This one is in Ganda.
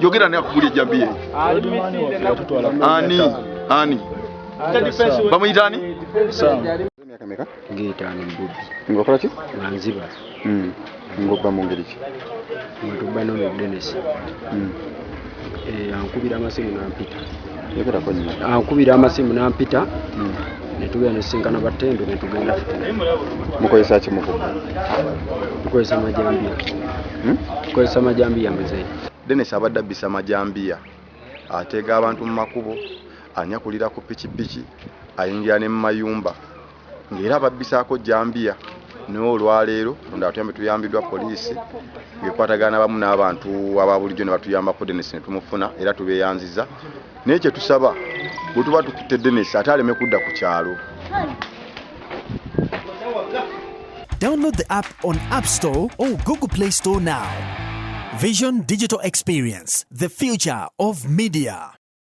Yogera ne akugulya ejjambiya. Ani. Bamuyitani? Emyaka meka? Ng'etaano mbubbi. Ng'okola ki? Nga nziba. Ng'obba mu ngeri ki? Nga tubba n'oyo Dennis. Ankubira amasimu n'ampita. Yogerako nnyo. Ankubira amasimu n'ampita. Ne tugenda ne sisinkana Battendo ne tugenda Futuna. Mukozesa ki mukuba? Tukozesa majambiya. Tukozesa majambiya muzeeyi. Dennis abadde abbisa majambiya. Ateega abantu mu makubo, anyakulira ku pikipiki, ayingira ne mu mayumba. Ng'era ababbisaako jambiya. N'olwaleero atuyambe tuyambiddwa poliisi ng'ekwatagana bamu n'abantu aba bulijjo ne batuyambako Dennis ne tumufuna era tubeeyanziza. Naye kye tusaba bwe tuba tukutte Dennis ate aleme kudda ku kyalo. Download the app on App Store or Google Play Store now. Vision Digital Experience, the future of media.